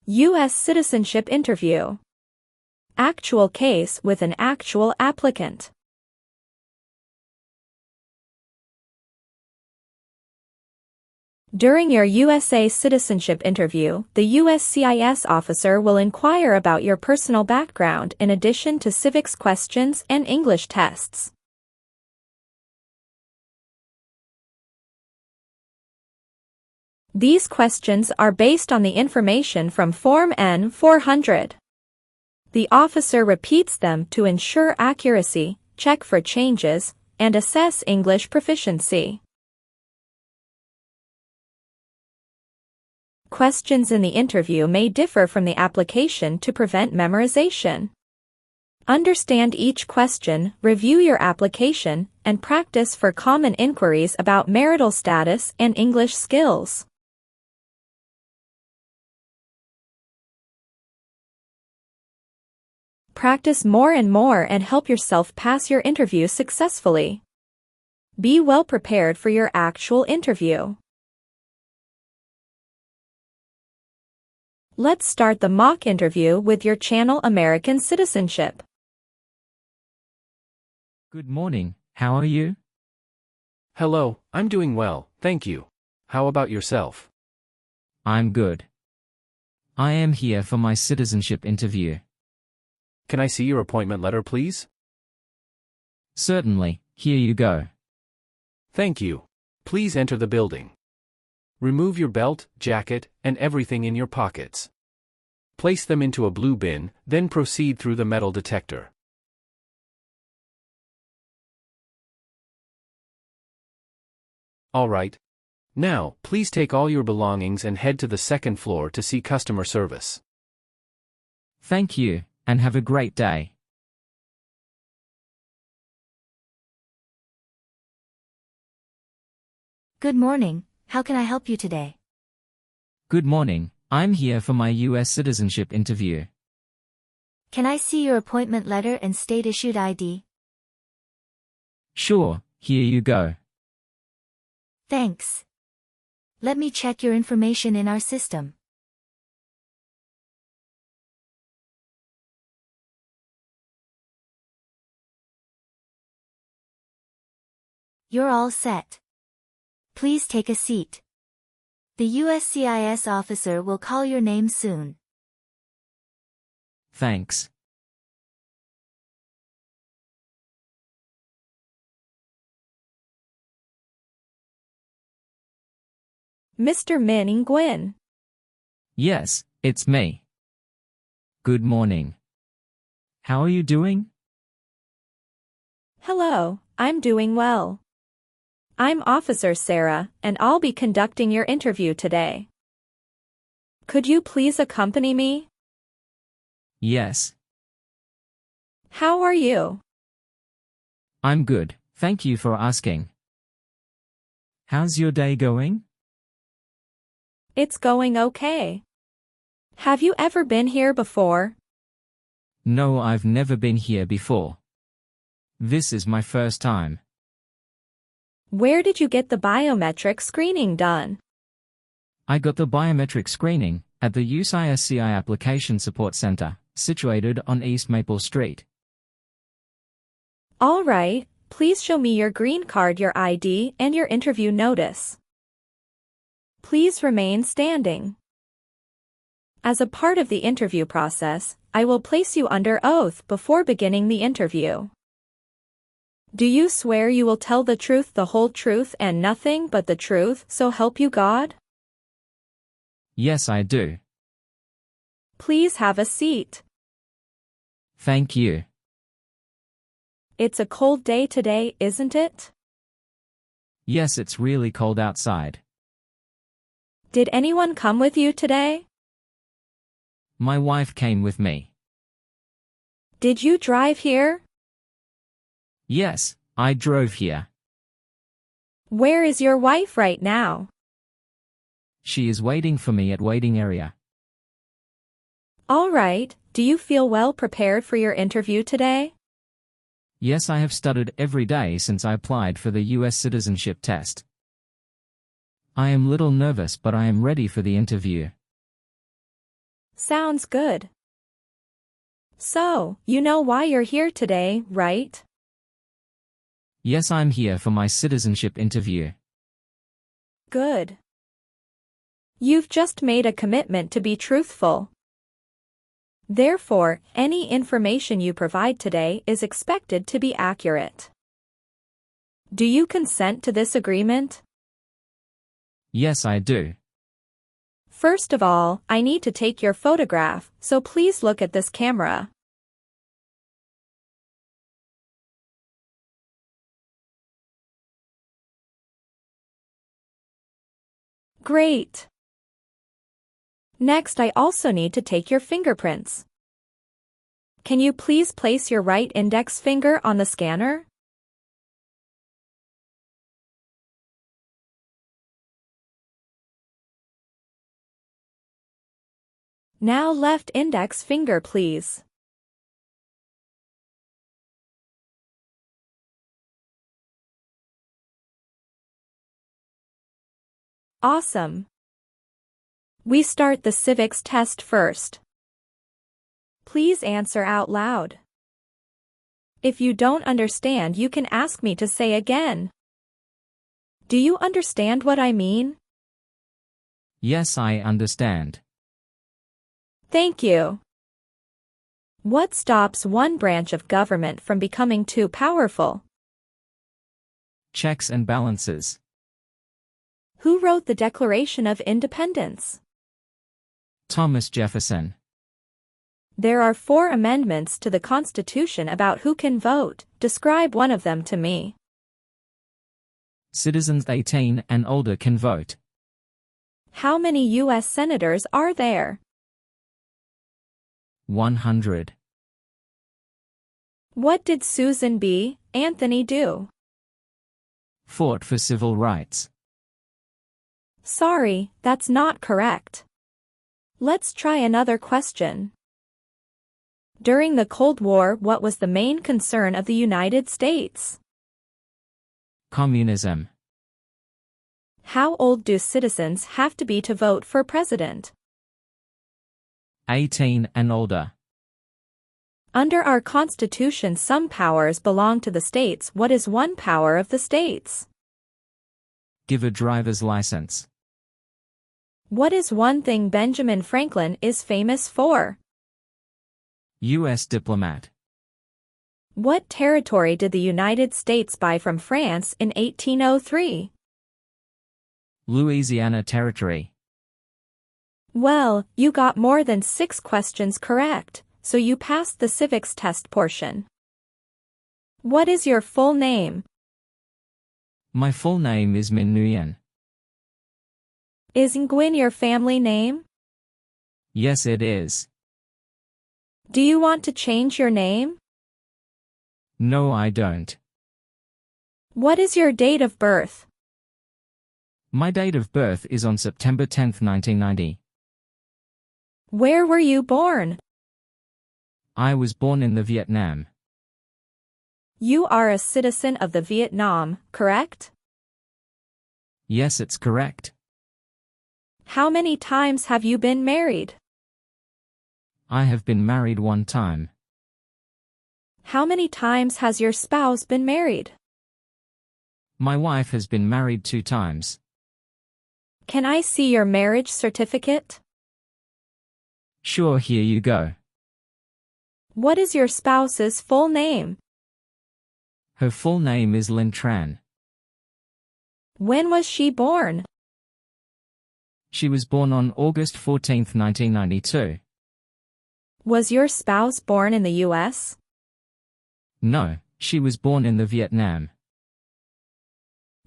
U.S. citizenship interview. Actual case with an actual applicant. During your USA citizenship interview, the USCIS officer will inquire about your personal background in addition to civics questions and English tests. These questions are based on the information from Form N-400. The officer repeats them to ensure accuracy, check for changes, and assess English proficiency. Questions in the interview may differ from the application to prevent memorization. Understand each question, review your application, and practice for common inquiries about marital status and English skills. Practice more and more and help yourself pass your interview successfully. Be well prepared for your actual interview. Let's start the mock interview with your channel American Citizenship. Good morning, how are you? Hello, I'm doing well, thank you. How about yourself? I'm good. I am here for my citizenship interview. Can I see your appointment letter, please? Certainly, here you go. Thank you. Please enter the building. Remove your belt, jacket, and everything in your pockets. Place them into a blue bin, then proceed through the metal detector. All right. Now, please take all your belongings and head to the second floor to see customer service. Thank you, and have a great day. Good morning, how can I help you today? Good morning, I'm here for my U.S. citizenship interview. Can I see your appointment letter and state-issued ID? Sure, here you go. Thanks. Let me check your information in our system. You're all set. Please take a seat. The USCIS officer will call your name soon. Thanks. Mr. Min Nguyen. Yes, it's me. Good morning. How are you doing? Hello, I'm doing well. I'm Officer Sarah, and I'll be conducting your interview today. Could you please accompany me? Yes. How are you? I'm good, thank you for asking. How's your day going? It's going okay. Have you ever been here before? No, I've never been here before. This is my first time. Where did you get the biometric screening done? I got the biometric screening at the USCIS Application Support Center, situated on East Maple Street. All right, please show me your green card, your ID, and your interview notice. Please remain standing. As a part of the interview process, I will place you under oath before beginning the interview. Do you swear you will tell the truth, the whole truth, and nothing but the truth, so help you God? Yes, I do. Please have a seat. Thank you. It's a cold day today, isn't it? Yes, it's really cold outside. Did anyone come with you today? My wife came with me. Did you drive here? Yes, I drove here. Where is your wife right now? She is waiting for me at waiting area. All right, do you feel well prepared for your interview today? Yes, I have studied every day since I applied for the U.S. citizenship test. I am little nervous, but I am ready for the interview. Sounds good. So, you know why you're here today, right? Yes, I'm here for my citizenship interview. Good. You've just made a commitment to be truthful. Therefore, any information you provide today is expected to be accurate. Do you consent to this agreement? Yes, I do. First of all, I need to take your photograph, so please look at this camera. Great. Next, I also need to take your fingerprints. Can you please place your right index finger on the scanner? Now left index finger, please. Awesome. We start the civics test first. Please answer out loud. If you don't understand, you can ask me to say again. Do you understand what I mean? Yes, I understand. Thank you. What stops one branch of government from becoming too powerful? Checks and balances. Who wrote the Declaration of Independence? Thomas Jefferson. There are 4 amendments to the Constitution about who can vote. Describe one of them to me. Citizens 18 and older can vote. How many U.S. senators are there? 100. What did Susan B. Anthony do? Fought for civil rights. Sorry, that's not correct. Let's try another question. During the Cold War, what was the main concern of the United States? Communism. How old do citizens have to be to vote for president? 18 and older. Under our Constitution, some powers belong to the states. What is one power of the states? Give a driver's license. What is one thing Benjamin Franklin is famous for? U.S. diplomat. What territory did the United States buy from France in 1803? Louisiana Territory. Well, you got more than 6 questions correct, so you passed the civics test portion. What is your full name? My full name is Min Nguyen. Is Nguyen your family name? Yes, it is. Do you want to change your name? No, I don't. What is your date of birth? My date of birth is on September 10, 1990. Where were you born? I was born in the Vietnam. You are a citizen of the Vietnam, correct? Yes, it's correct. How many times have you been married? I have been married 1 time. How many times has your spouse been married? My wife has been married 2 times. Can I see your marriage certificate? Sure, here you go. What is your spouse's full name? Her full name is Lin Tran. When was she born? She was born on August 14, 1992. Was your spouse born in the U.S.? No, she was born in the Vietnam.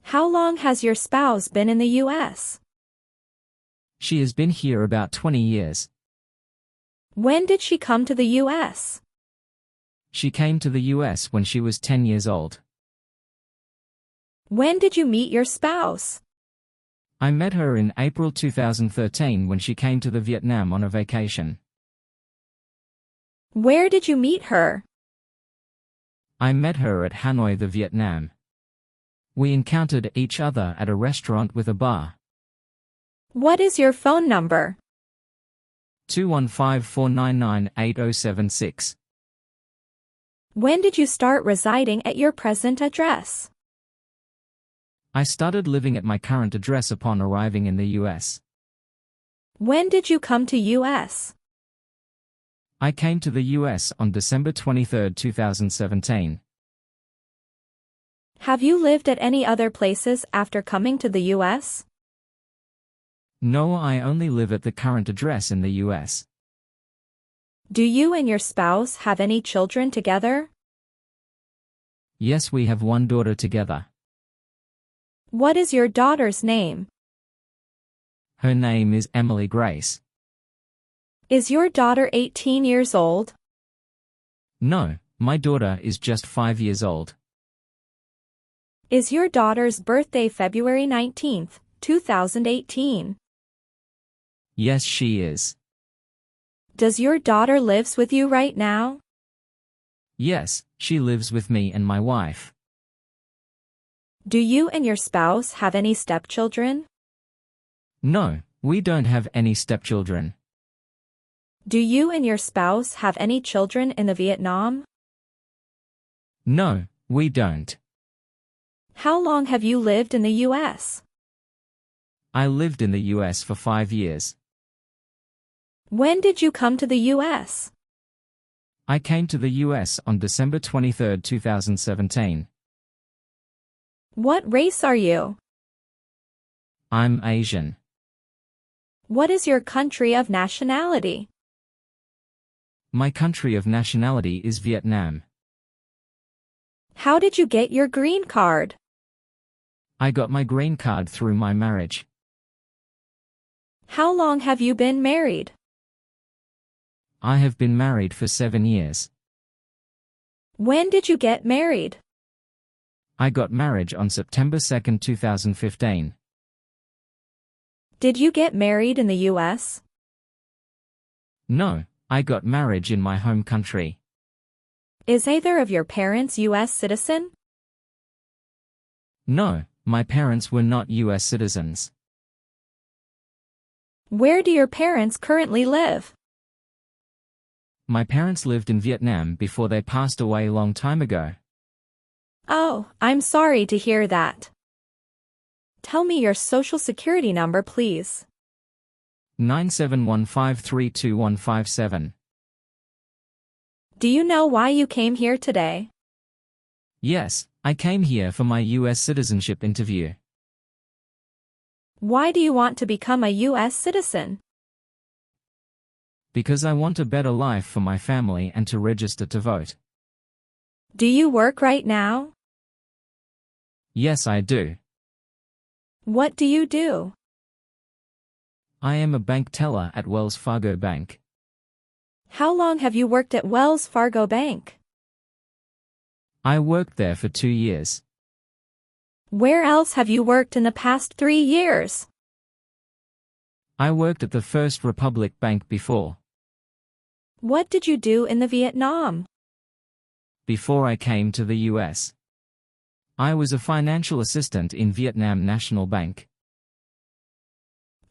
How long has your spouse been in the U.S.? She has been here about 20 years. When did she come to the U.S.? She came to the U.S. when she was 10 years old. When did you meet your spouse? I met her in April 2013 when she came to the Vietnam on a vacation. Where did you meet her? I met her at Hanoi, the Vietnam. We encountered each other at a restaurant with a bar. What is your phone number? 215-499-8076. When did you start residing at your present address? I started living at my current address upon arriving in the US. When did you come to US? I came to the US on December 23, 2017. Have you lived at any other places after coming to the US? No, I only live at the current address in the US. Do you and your spouse have any children together? Yes, we have one daughter together. What is your daughter's name? Her name is Emily Grace. Is your daughter 18 years old? No, my daughter is just 5 years old. Is your daughter's birthday February 19th, 2018? Yes, she is. Does your daughter lives with you right now? Yes, she lives with me and my wife. Do you and your spouse have any stepchildren? No, we don't have any stepchildren. Do you and your spouse have any children in the Vietnam? No, we don't. How long have you lived in the US? I lived in the US for 5 years. When did you come to the US? I came to the US on December 23, 2017. What race are you? I'm Asian. What is your country of nationality? My country of nationality is Vietnam. How did you get your green card? I got my green card through my marriage. How long have you been married? I have been married for 7 years. When did you get married? I got married on September 2, 2015. Did you get married in the US? No, I got married in my home country. Is either of your parents US citizen? No, my parents were not US citizens. Where do your parents currently live? My parents lived in Vietnam before they passed away a long time ago. Oh, I'm sorry to hear that. Tell me your social security number, please. 971532157. Do you know why you came here today? Yes, I came here for my US citizenship interview. Why do you want to become a US citizen? Because I want a better life for my family and to register to vote. Do you work right now? Yes, I do. What do you do? I am a bank teller at Wells Fargo Bank. How long have you worked at Wells Fargo Bank? I worked there for 2 years. Where else have you worked in the past 3 years? I worked at the First Republic Bank before. What did you do in the Vietnam? Before I came to the US. I was a financial assistant in Vietnam National Bank.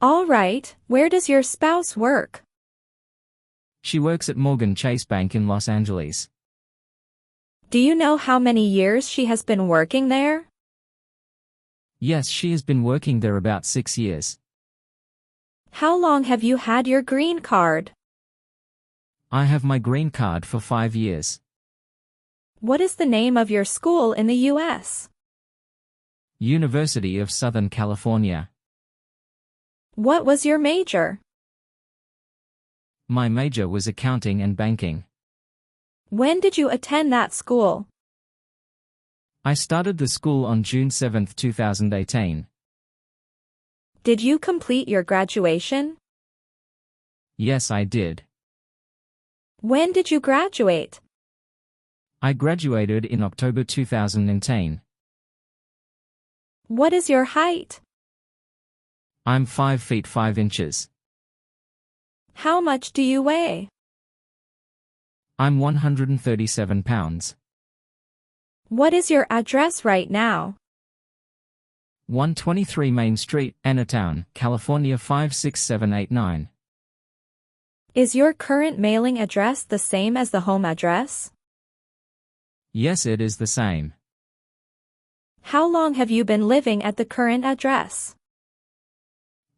All right, where does your spouse work? She works at Morgan Chase Bank in Los Angeles. Do you know how many years she has been working there? Yes, she has been working there about 6 years. How long have you had your green card? I have my green card for 5 years. What is the name of your school in the US? University of Southern California. What was your major? My major was accounting and banking. When did you attend that school? I started the school on June 7, 2018. Did you complete your graduation? Yes, I did. When did you graduate? I graduated in October 2010. What is your height? I'm 5 feet 5 inches. How much do you weigh? I'm 137 pounds. What is your address right now? 123 Main Street, Entertown, California 56789. Is your current mailing address the same as the home address? Yes, it is the same. How long have you been living at the current address?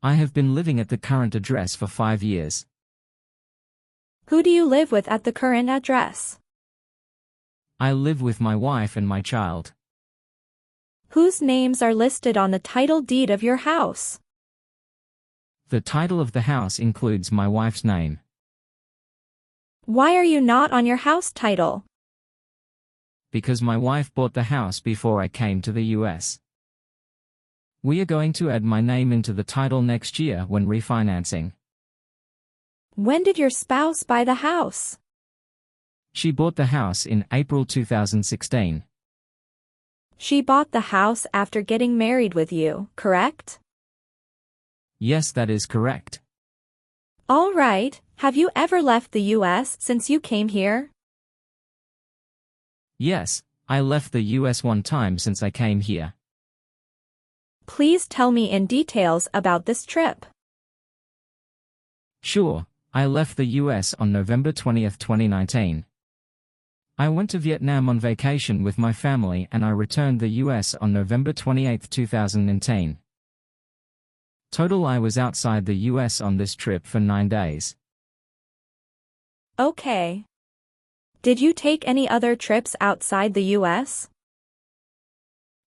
I have been living at the current address for 5 years. Who do you live with at the current address? I live with my wife and my child. Whose names are listed on the title deed of your house? The title of the house includes my wife's name. Why are you not on your house title? Because my wife bought the house before I came to the US. We are going to add my name into the title next year when refinancing. When did your spouse buy the house? She bought the house in April 2016. She bought the house after getting married with you, correct? Yes, that is correct. All right, have you ever left the US since you came here? Yes, I left the US one time since I came here. Please tell me in details about this trip. Sure, I left the US on November 20th, 2019. I went to Vietnam on vacation with my family and I returned the US on November 28, 2010. Total, I was outside the US on this trip for 9 days. Okay. Did you take any other trips outside the US?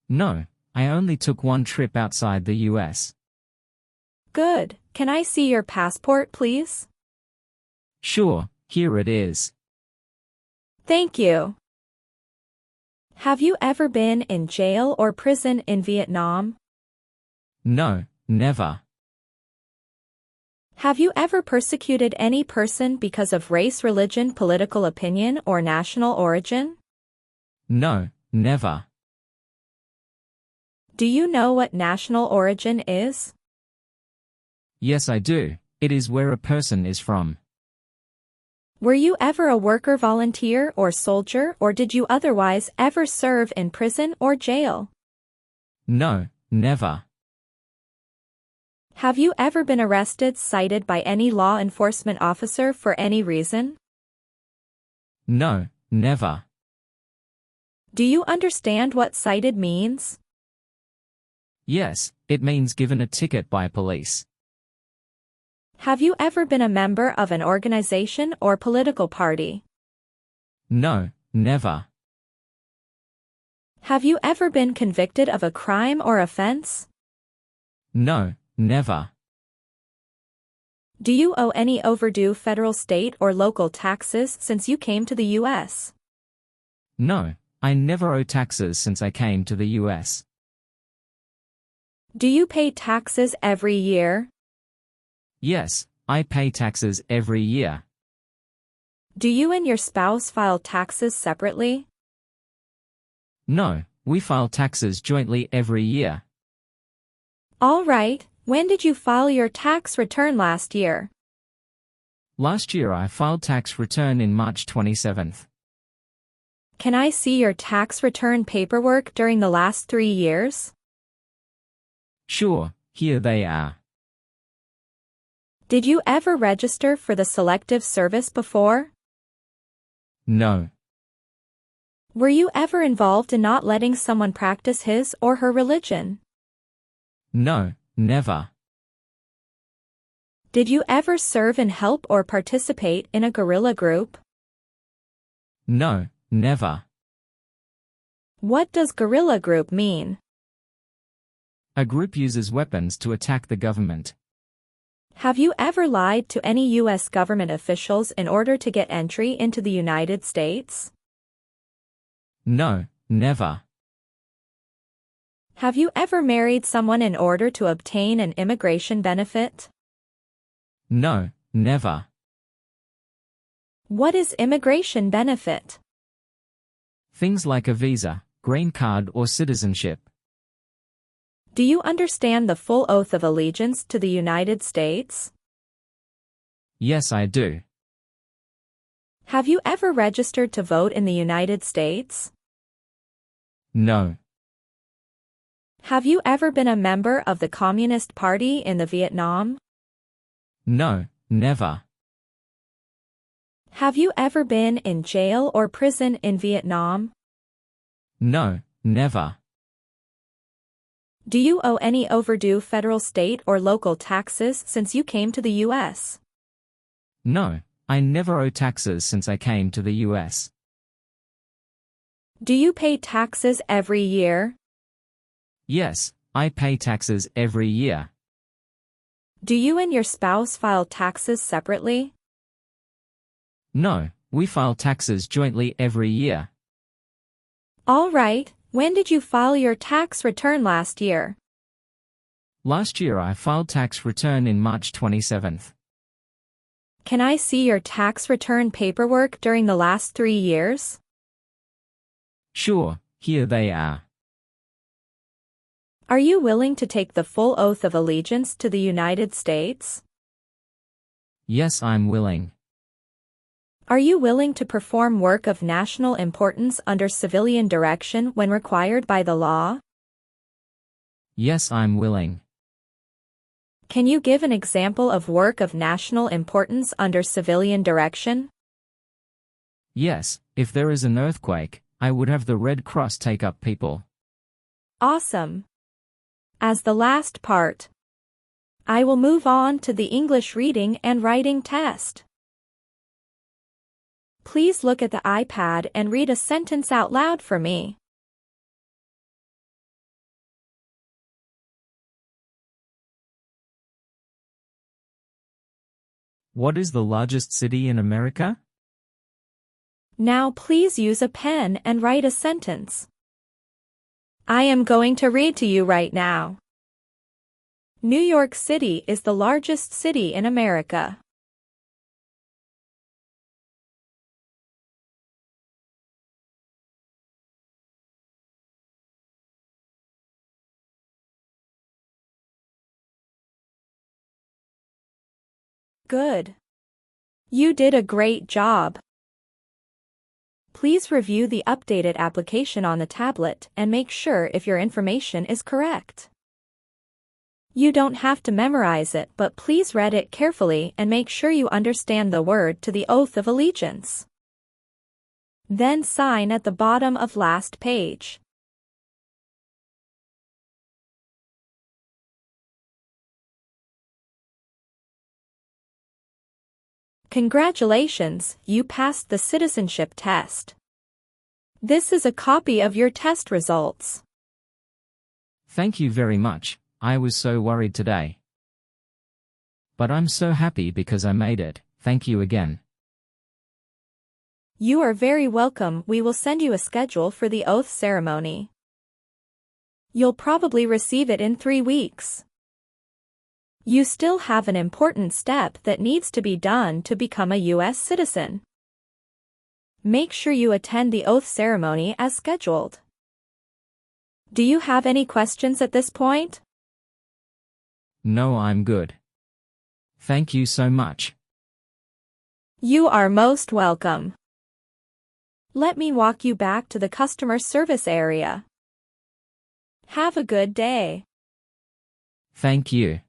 No, I only took one trip outside the US. Good. Can I see your passport, please? Sure, here it is. Thank you. Have you ever been in jail or prison in Vietnam? No, never. Have you ever persecuted any person because of race, religion, political opinion, or national origin? No, never. Do you know what national origin is? Yes, I do. It is where a person is from. Were you ever a worker, volunteer, or soldier, or did you otherwise ever serve in prison or jail? No, never. Have you ever been arrested, cited by any law enforcement officer for any reason? No, never. Do you understand what cited means? Yes, it means given a ticket by police. Have you ever been a member of an organization or political party? No, never. Have you ever been convicted of a crime or offense? No, never. Do you owe any overdue federal, state, or local taxes since you came to the U.S.? No, I never owe taxes since I came to the US. Do you pay taxes every year? Yes, I pay taxes every year. Do you and your spouse file taxes separately? No, we file taxes jointly every year. All right, when did you file your tax return last year? Last year I filed tax return in March 27th. Can I see your tax return paperwork during the last 3 years? Sure, here they are. Did you ever register for the Selective Service before? No. Were you ever involved in not letting someone practice his or her religion? No, never. Did you ever serve in, help, or participate in a guerrilla group? No, never. What does guerrilla group mean? A group uses weapons to attack the government. Have you ever lied to any U.S. government officials in order to get entry into the United States? No, never. Have you ever married someone in order to obtain an immigration benefit? No, never. What is immigration benefit? Things like a visa, green card, or citizenship. Do you understand the full oath of allegiance to the United States? Yes, I do. Have you ever registered to vote in the United States? No. Have you ever been a member of the Communist Party in the Vietnam? No, never. Have you ever been in jail or prison in Vietnam? No, never. Do you owe any overdue federal, state, or local taxes since you came to the U.S.? No, I never owe taxes since I came to the US. Do you pay taxes every year? Yes, I pay taxes every year. Do you and your spouse file taxes separately? No, we file taxes jointly every year. All right, when did you file your tax return last year? Last year I filed tax return in March 27th. Can I see your tax return paperwork during the last 3 years? Sure, here they are. Are you willing to take the full oath of allegiance to the United States? Yes, I'm willing. Are you willing to perform work of national importance under civilian direction when required by the law? Yes, I'm willing. Can you give an example of work of national importance under civilian direction? Yes, if there is an earthquake, I would have the Red Cross take up people. Awesome. As the last part, I will move on to the English reading and writing test. Please look at the iPad and read a sentence out loud for me. What is the largest city in America? Now please use a pen and write a sentence. I am going to read to you right now. New York City is the largest city in America. Good. You did a great job. Please review the updated application on the tablet and make sure if your information is correct. You don't have to memorize it, but please read it carefully and make sure you understand the word to the oath of allegiance. Then sign at the bottom of last page. Congratulations, you passed the citizenship test. This is a copy of your test results. Thank you very much, I was so worried today. But I'm so happy because I made it, thank you again. You are very welcome. We will send you a schedule for the oath ceremony. You'll probably receive it in 3 weeks. You still have an important step that needs to be done to become a U.S. citizen. Make sure you attend the oath ceremony as scheduled. Do you have any questions at this point? No, I'm good. Thank you so much. You are most welcome. Let me walk you back to the customer service area. Have a good day. Thank you.